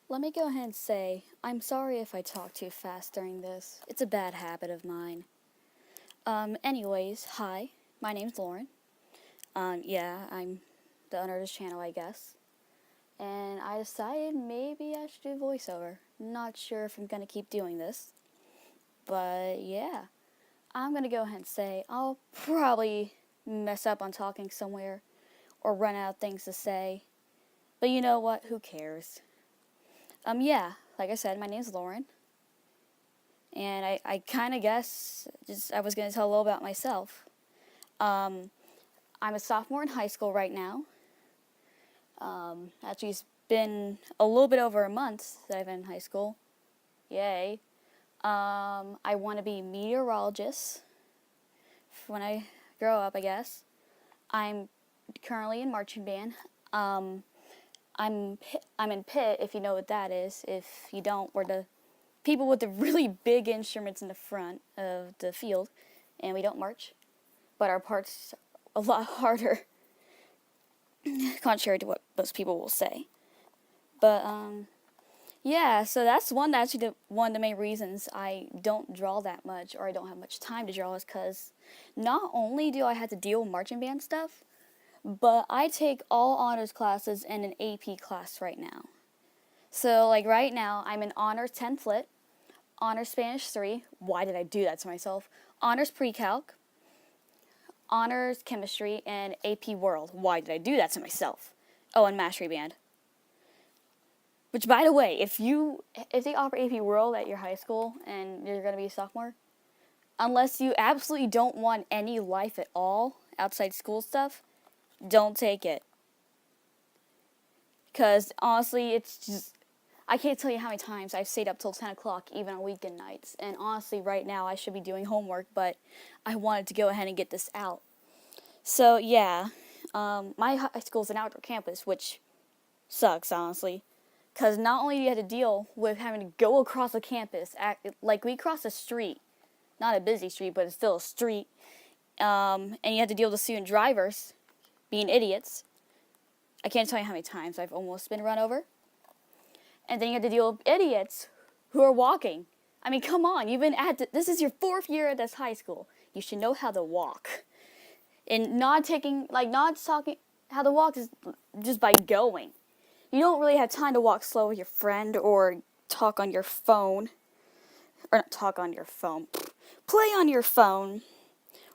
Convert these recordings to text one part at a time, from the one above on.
Let me go ahead and say, I'm sorry if I talk too fast during this. It's a bad habit of mine. Anyways, hi, my name's Lauren. Yeah, I'm the owner of this channel, I guess. And I decided maybe I should do voiceover. Not sure if I'm gonna keep doing this. But yeah, I'm gonna go ahead and say I'll probably mess up on talking somewhere or run out of things to say. But you know what? Who cares? Yeah, like I said, my name's Lauren. And I kind of guess I was going to tell a little about myself. Um, I'm a sophomore in high school right now. Actually, it's been a little bit over a month that I've been in high school. Yay. I want to be a meteorologist when I grow up, I guess. I'm currently in marching band. I'm in pit, if you know what that is. If you don't, we're the people with the really big instruments in the front of the field, and we don't march. But our parts are a lot harder, contrary to what most people will say. But yeah, so that's one of the main reasons I don't draw that much, or I don't have much time to draw, is because not only do I have to deal with marching band stuff, but I take all honors classes in an AP class right now. So like right now, I'm in honors 10th lit, honors Spanish 3. Why did I do that to myself? Honors pre-calc, honors chemistry, and AP World. Why did I do that to myself? Oh, and mastery band. Which, by the way, if they offer AP World at your high school and you're gonna be a sophomore, unless you absolutely don't want any life at all outside school stuff, don't take it. Because honestly, it's just, I can't tell you how many times I've stayed up till 10 o'clock, even on weekend nights. And honestly, right now, I should be doing homework, but I wanted to go ahead and get this out. So, yeah, my high school's an outdoor campus, which sucks, honestly. Because not only do you have to deal with having to go across the campus, like we cross a street, not a busy street, but it's still a street, and you have to deal with the student drivers being idiots. I can't tell you how many times I've almost been run over. And then you have to deal with idiots who are walking. I mean, come on, this is your 4th year at this high school. You should know how to walk. And not talking, how to walk is just by going. You don't really have time to walk slow with your friend or talk on your phone. Or not talk on your phone. Play on your phone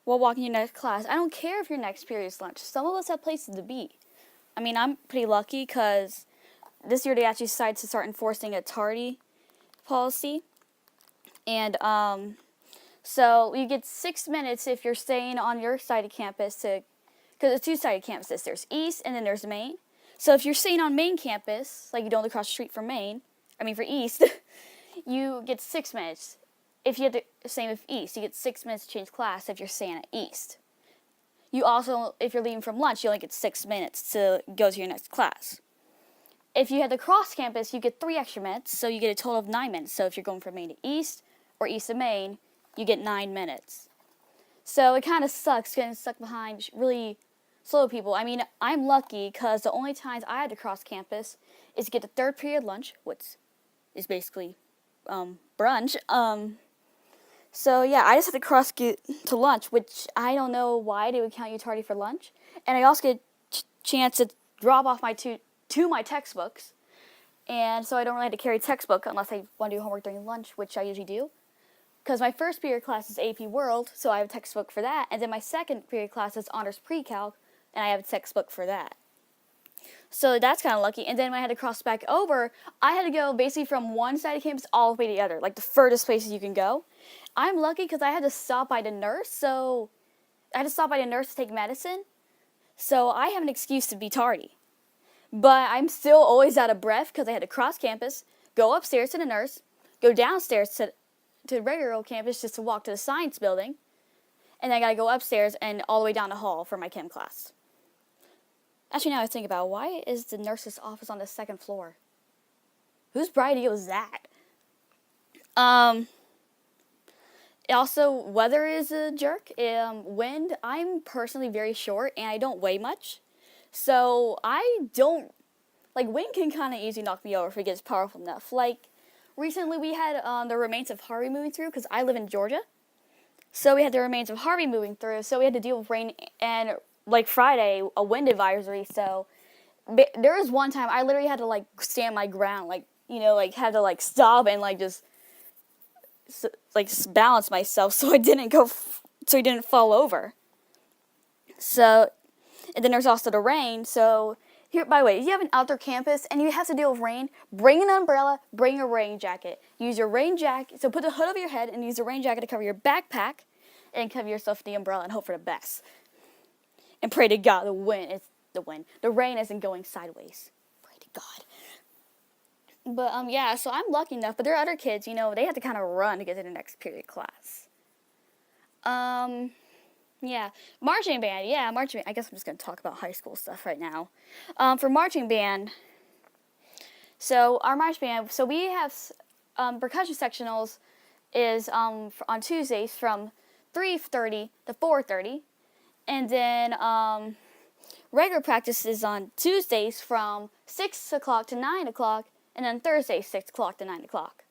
while walking your next class. I don't care if your next period is lunch. Some of us have places to be. I mean, I'm pretty lucky because this year they actually decided to start enforcing a tardy policy. And so you get 6 minutes if you're staying on your side of campus because it's 2-sided campuses. There's East and then there's Main. So if you're staying on Main campus, like you don't live across the street from for East, you get 6 minutes. If you have the same with East, you get 6 minutes to change class if you're staying at East. You also, if you're leaving from lunch, you only get 6 minutes to go to your next class. If you had to cross campus, you get 3 extra minutes, so you get a total of 9 minutes. So if you're going from Main to East or East to Main, you get 9 minutes. So it kind of sucks getting stuck behind really slow people. I mean, I'm lucky because the only times I had to cross campus is to get the 3rd period lunch, which is basically brunch. So yeah, I just had to cross get to lunch, which I don't know why they would count you tardy for lunch. And I also get a chance to drop off my two my textbooks. And so I don't really have to carry a textbook unless I want to do homework during lunch, which I usually do. Because my 1st period class is AP World, so I have a textbook for that. And then my 2nd period class is Honors Pre-Calc, and I have a textbook for that. So that's kind of lucky. And then when I had to cross back over, I had to go basically from one side of campus all the way to the other, like the furthest places you can go. I'm lucky because I had to stop by the nurse, to take medicine. So I have an excuse to be tardy. But I'm still always out of breath because I had to cross campus, go upstairs to the nurse, go downstairs to the regular old campus just to walk to the science building, and then I gotta go upstairs and all the way down the hall for my chem class. Actually, now I think about it, why is the nurse's office on the 2nd floor? Whose bright idea was that? Also, weather is a jerk. Wind, I'm personally very short and I don't weigh much. So I don't like, wind can kind of easily knock me over if it gets powerful enough. Like, recently we had the remains of Harvey moving through, because I live in Georgia. So we had the remains of Harvey moving through, so we had to deal with rain, and, like, Friday, a wind advisory, so there was one time I literally had to, like, stand my ground, like, like, had to, like, stop and, like, just, like, balance myself so I didn't fall over. So, and then there's also the rain, so, here, by the way, if you have an outdoor campus and you have to deal with rain, bring an umbrella, bring a rain jacket. Use your rain jacket, so put the hood over your head and use the rain jacket to cover your backpack and cover yourself with the umbrella and hope for the best. And pray to God the rain isn't going sideways. Pray to God. But, yeah, so I'm lucky enough, but there are other kids, they have to kind of run to get to the next period class. Yeah, marching band. I guess I'm just going to talk about high school stuff right now. For marching band, so our marching band, so we have percussion sectionals is on Tuesdays from 3:30 to 4:30, and then regular practice is on Tuesdays from 6 o'clock to 9 o'clock, and then Thursdays 6 o'clock to 9 o'clock.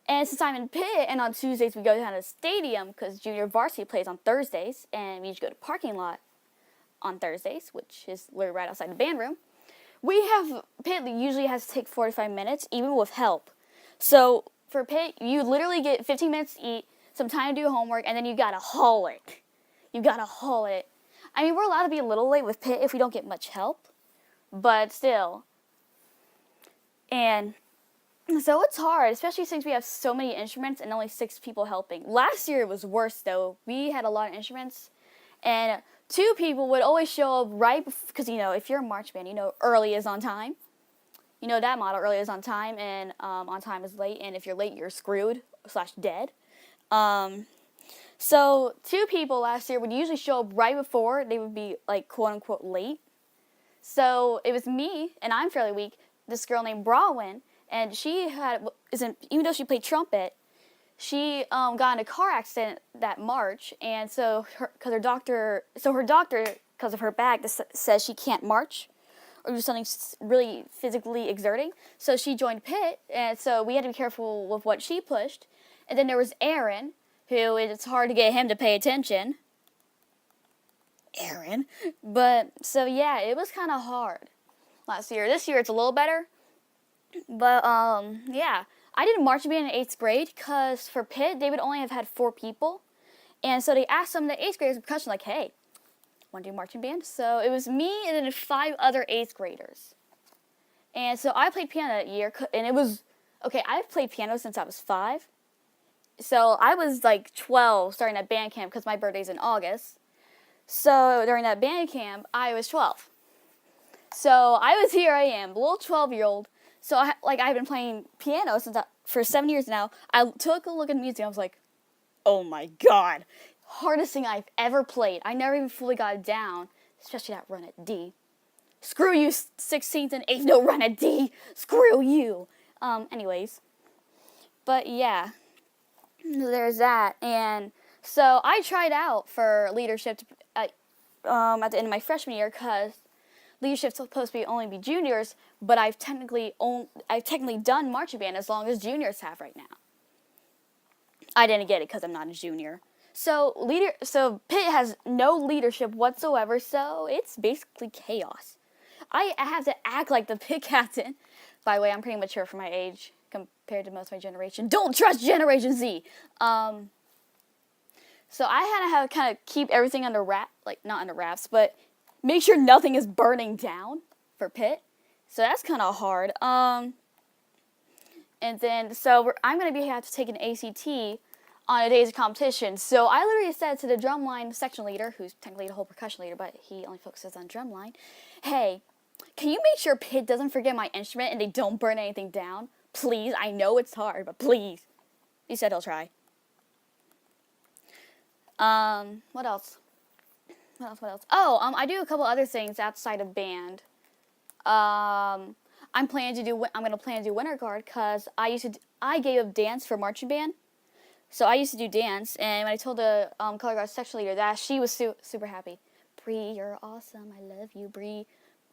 And since I'm in Pitt, and on Tuesdays we go down to the stadium because junior varsity plays on Thursdays, and we usually go to parking lot on Thursdays, which is literally right outside the band room. Pitt usually has to take 45 minutes, even with help. So for Pitt, you literally get 15 minutes to eat, some time to do homework, and then you gotta haul it. I mean, we're allowed to be a little late with Pitt if we don't get much help, but still. And so it's hard, especially since we have so many instruments and only 6 people helping. Last year it was worse, though. We had a lot of instruments, and 2 people would always show up right before, because, if you're a march band, early is on time. You know that motto, early is on time, and on time is late, and if you're late, you're screwed / dead. So 2 people last year would usually show up right before. They would be, like, quote-unquote late. So it was me, and I'm fairly weak, this girl named Bronwyn. And she even though she played trumpet, she got in a car accident that March, and so her doctor, because of her back, says she can't march or do something really physically exerting. So she joined Pitt, and so we had to be careful with what she pushed. And then there was Aaron, who it's hard to get him to pay attention. But so yeah, it was kind of hard last year. This year it's a little better. But, yeah, I did marching band in 8th grade, because for Pitt, they would only have had 4 people, and so they asked some of the 8th graders with percussion, like, hey, want to do marching band? So it was me and then 5 other 8th graders, and so I played piano that year, and it was, okay, I've played piano since I was 5, so I was, like, 12 starting at band camp, because my birthday's in August, so during that band camp, I was 12, so here I am, a little 12-year-old. So, I've been playing piano for 7 years now. I took a look at music, and I was like, oh my God. Hardest thing I've ever played. I never even fully got it down, especially that run at D. Screw you, 16th and 8th note run at D. Screw you. Anyways. But, yeah. There's that. And so, I tried out for leadership at the end of my freshman year, because leadership's supposed to only be juniors, but I've technically done marching band as long as juniors have right now. I didn't get it because I'm not a junior. So Pitt has no leadership whatsoever, so it's basically chaos. I have to act like the Pitt captain. By the way, I'm pretty mature for my age compared to most of my generation. Don't trust Generation Z. So I had to have kind of keep everything under not under wraps, but make sure nothing is burning down for Pitt. So that's kind of hard. And then, so I'm going to have to take an ACT on a day's of competition. So I literally said to the drumline section leader, who's technically the whole percussion leader, but he only focuses on drumline, hey, can you make sure Pitt doesn't forget my instrument and they don't burn anything down? Please, I know it's hard, but please. He said he'll try. What else? Oh, I do a couple other things outside of band. I'm going to plan to do Winter Guard, because I gave up dance for marching band. So I used to do dance, and when I told the color guard section leader that, she was super happy. Bree, you're awesome. I love you, Bree.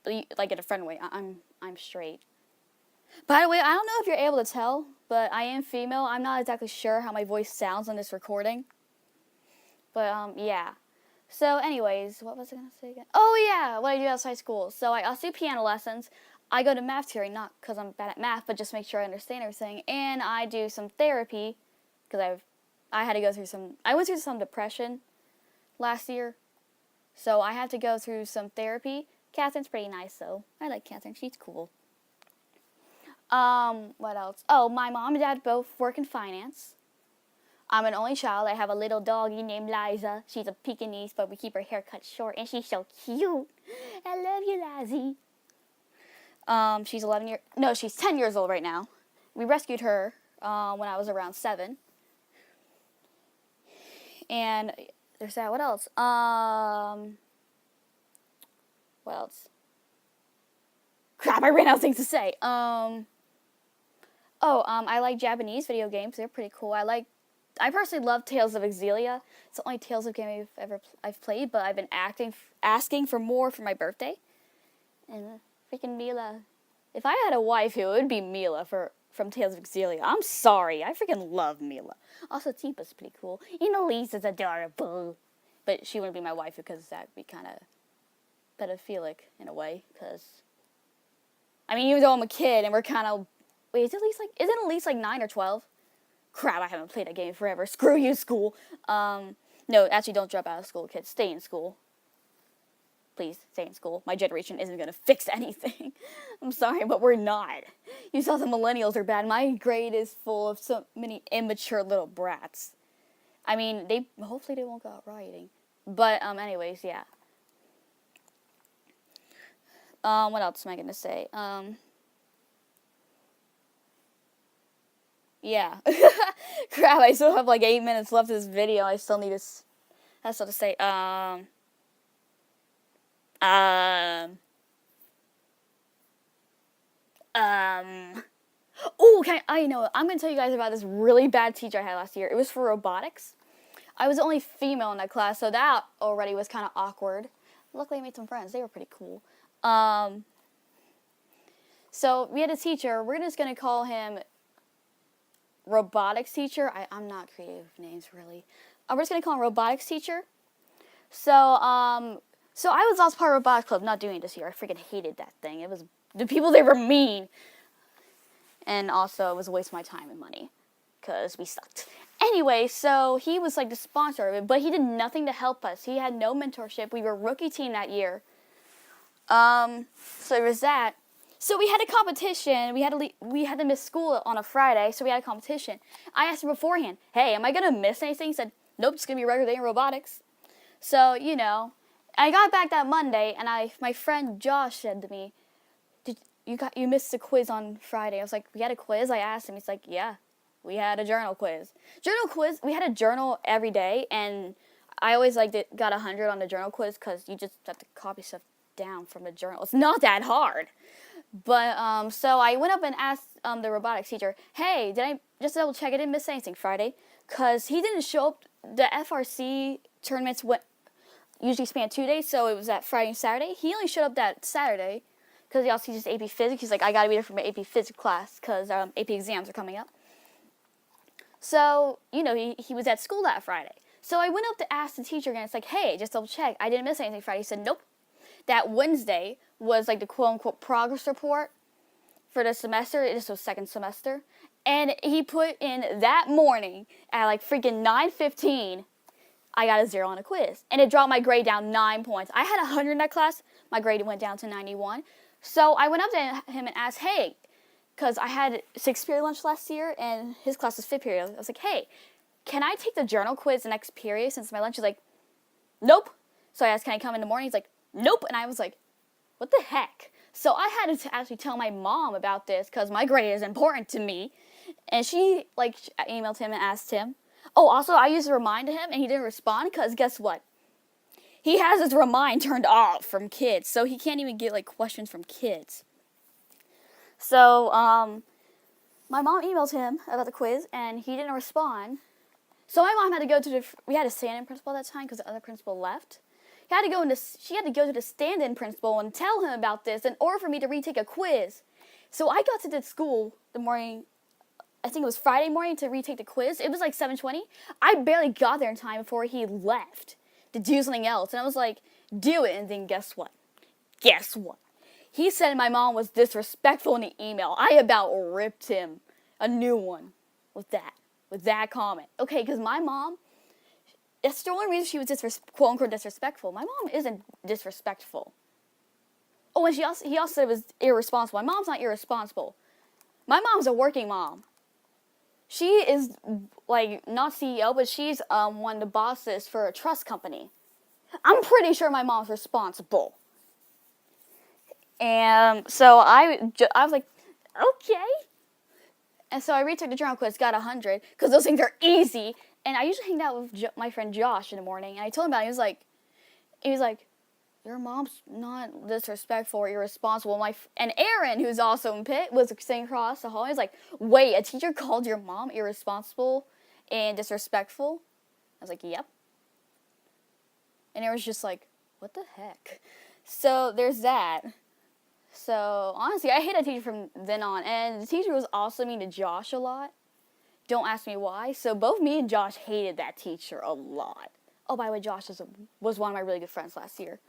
like in a friend way. I'm straight. By the way, I don't know if you're able to tell, but I am female. I'm not exactly sure how my voice sounds on this recording. But yeah. So anyways, what was I gonna say again? Oh yeah, what I do outside school. So I also do piano lessons. I go to math tutoring, not because I'm bad at math, but just make sure I understand everything. And I do some therapy because I went through some depression last year, so I had to go through some therapy. Catherine's pretty nice though. I like Catherine. She's cool. What else? Oh, my mom and dad both work in finance. I'm an only child. I have a little doggy named Liza. She's a Pekingese, but we keep her hair cut short, and she's so cute. I love you, Lizzie. She's 10 years old right now. We rescued her when I was around 7. And there's that. What else? What else? Crap, I ran out of things to say. I like Japanese video games. They're pretty cool. I personally love Tales of Exillia. It's the only Tales of game I've played, but I've been asking for more for my birthday. And freaking Mila. If I had a waifu, it would be Mila from Tales of Exillia. I'm sorry. I freaking love Mila. Also, Tipa's pretty cool. Lisa's adorable. But she wouldn't be my waifu because that would be kind of pedophilic in a way. Because, even though I'm a kid and we're kind of... Wait, isn't it at least like 9 or 12? Crap, I haven't played that game forever. Screw you, school. No, actually, don't drop out of school, kids. Stay in school. Please, stay in school. My generation isn't going to fix anything. I'm sorry, but we're not. You saw the millennials are bad. My grade is full of so many immature little brats. Hopefully they won't go out rioting. But, anyways, yeah. What else am I going to say? Yeah. Crap, I still have like 8 minutes left of this video. I still need to... That's what to say. Oh, I'm going to tell you guys about this really bad teacher I had last year. It was for robotics. I was the only female in that class, so that already was kind of awkward. Luckily, I made some friends. They were pretty cool. So we had a teacher. We're just going to call him robotics teacher. I'm not creative with names, really. We're just going to call him robotics teacher. So I was last part of robotics club, not doing it this year. I freaking hated that thing. The people there were mean. And also, it was a waste of my time and money. Because we sucked. Anyway, so he was like the sponsor of it, but he did nothing to help us. He had no mentorship. We were a rookie team that year. So there was that. So we had a competition. We had to miss school on a Friday, so we had a competition. I asked him beforehand, hey, am I going to miss anything? He said, nope, it's going to be a regular day in robotics. So, I got back that Monday, and my friend Josh said to me, you missed the quiz on Friday. I was like, we had a quiz? I asked him. He's like, yeah, we had a journal quiz. We had a journal every day, and I always got 100 on the journal quiz because you just have to copy stuff down from the journal. It's not that hard. But, so I went up and asked the robotics teacher, hey, did I just double check I didn't miss anything Friday? Because he didn't show up. The FRC tournaments usually span 2 days, so it was that Friday and Saturday. He only showed up that Saturday because he also teaches AP Physics. He's like, I got to be there for my AP Physics class because AP exams are coming up. So, he was at school that Friday. So I went up to ask the teacher again. It's like, hey, just double check. I didn't miss anything Friday. He said, nope. That Wednesday was like the quote-unquote progress report for the semester. This was second semester. And he put in that morning at like freaking 9:15, I got a 0 on a quiz. And it dropped my grade down 9 points. I had 100 in that class. My grade went down to 91. So I went up to him and asked, hey, because I had 6th period lunch last year, and his class was 5th period. I was like, hey, can I take the journal quiz the next period since my lunch? He's like, nope. So I asked, can I come in the morning? He's like, nope. And I was like, what the heck? So I had to actually tell my mom about this because my grade is important to me. And she, emailed him and asked him. Oh, also, I used to remind him, and he didn't respond because guess what? He has his remind turned off from kids, so he can't even get, questions from kids. So, my mom emailed him about the quiz, and he didn't respond. So my mom had to go we had a stand-in principal at that time because the other principal left. She had to go to the stand-in principal and tell him about this in order for me to retake a quiz. So I got to the school the morning, I think it was Friday morning, to retake the quiz. It was like 7:20. I barely got there in time before he left to do something else. And I was like, do it. And then guess what? Guess what? He said my mom was disrespectful in the email. I about ripped him a new one with that comment. Okay, because my mom, that's the only reason she was quote-unquote disrespectful. My mom isn't disrespectful. Oh, and he also said it was irresponsible. My mom's not irresponsible. My mom's a working mom. She is, like, not CEO, but she's one of the bosses for a trust company. I'm pretty sure my mom's responsible. And so I was like, okay. And so I retook the journal quiz, got 100, because those things are easy. And I usually hang out with my friend Josh in the morning, and I told him about it. He was like, your mom's not disrespectful or irresponsible. And Aaron, who's also in Pitt, was sitting across the hall. He was like, wait, a teacher called your mom irresponsible and disrespectful? I was like, yep. And Aaron was just like, what the heck? So there's that. So honestly, I hate that teacher from then on. And the teacher was also mean to Josh a lot. Don't ask me why. So both me and Josh hated that teacher a lot. Oh, by the way, Josh was one of my really good friends last year.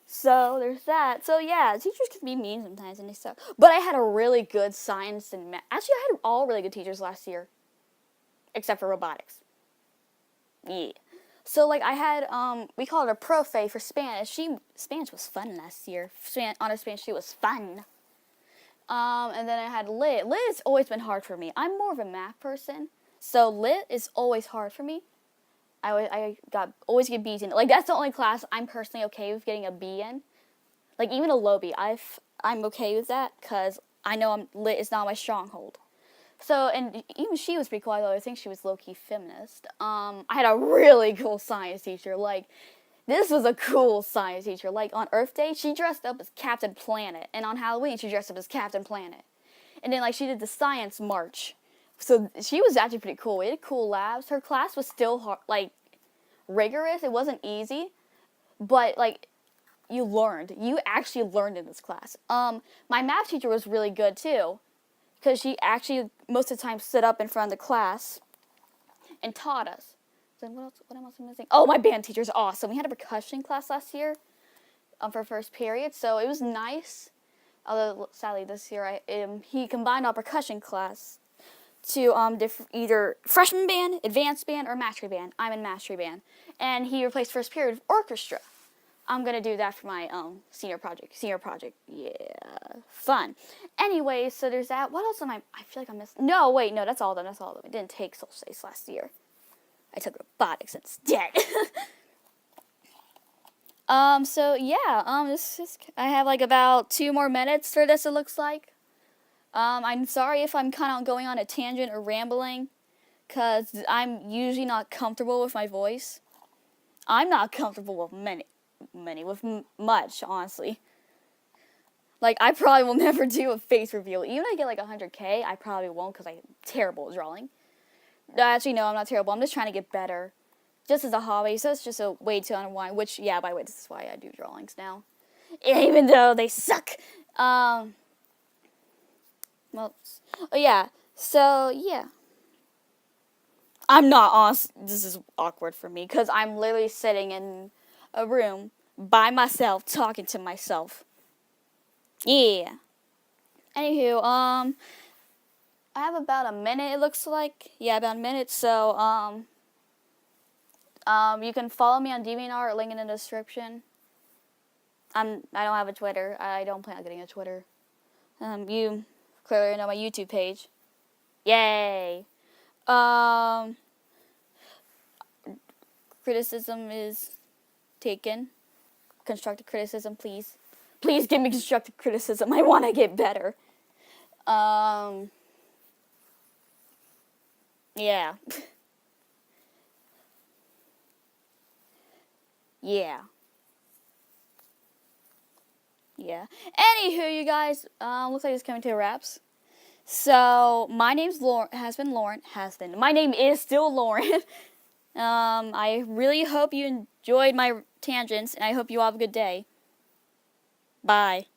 So there's that. So yeah, teachers can be mean sometimes and they suck. But I had a really good science and math. Actually, I had all really good teachers last year. Except for robotics. Yeah. So like I had, we called her Profe for Spanish. Spanish was fun last year. Honest Spanish, she was fun. And then I had Lit. Lit has always been hard for me. I'm more of a math person. So Lit is always hard for me. I always get B's in it. Like, that's the only class I'm personally okay with getting a B in. Like, even a low B, I'm okay with that, because I know Lit is not my stronghold. So, and even she was pretty cool, although I think she was low-key feminist. I had a really cool science teacher. Like, this was a cool science teacher. Like, on Earth Day, she dressed up as Captain Planet. And on Halloween, she dressed up as Captain Planet. And then, like, she did the science march. So she was actually pretty cool. We had cool labs. Her class was still hard, like, rigorous. It wasn't easy, but like you actually learned in this class. My math teacher was really good too, because she actually most of the time stood up in front of the class and taught us. Then what else am I missing? Oh, my band teacher's awesome. We had a percussion class last year, for first period, so it was nice. Although sadly this year he combined our percussion class to either freshman band, advanced band, or mastery band. I'm in mastery band. And he replaced first period with orchestra. I'm going to do that for my senior project. Yeah, fun. Anyway, so there's that. What else am I feel like I'm missing? No, wait, no, that's all of them. I didn't take social studies last year. I took robotics instead. So yeah, I have like about 2 more minutes for this, it looks like. I'm sorry if I'm kind of going on a tangent or rambling, because I'm usually not comfortable with my voice. I'm not comfortable with much, honestly. Like, I probably will never do a face reveal. Even if I get like 100K, I probably won't, because I'm terrible at drawing. Actually, no, I'm not terrible. I'm just trying to get better. Just as a hobby, so it's just a way to unwind, which, yeah, by the way, this is why I do drawings now. Even though they suck. Well, oh yeah, so yeah. I'm not honest, this is awkward for me, because I'm literally sitting in a room by myself, talking to myself. Yeah. Anywho, I have about a minute, it looks like. Yeah, about a minute, so, you can follow me on DeviantArt, link in the description. I don't have a Twitter. I don't plan on getting a Twitter. You clearly know my YouTube page. Yay! Criticism is taken. Constructive criticism, please. Please give me constructive criticism. I want to get better. Yeah. Yeah. Yeah. Anywho, you guys, looks like it's coming to wraps. So, my name's Lauren, my name is still Lauren. I really hope you enjoyed my tangents, and I hope you all have a good day. Bye.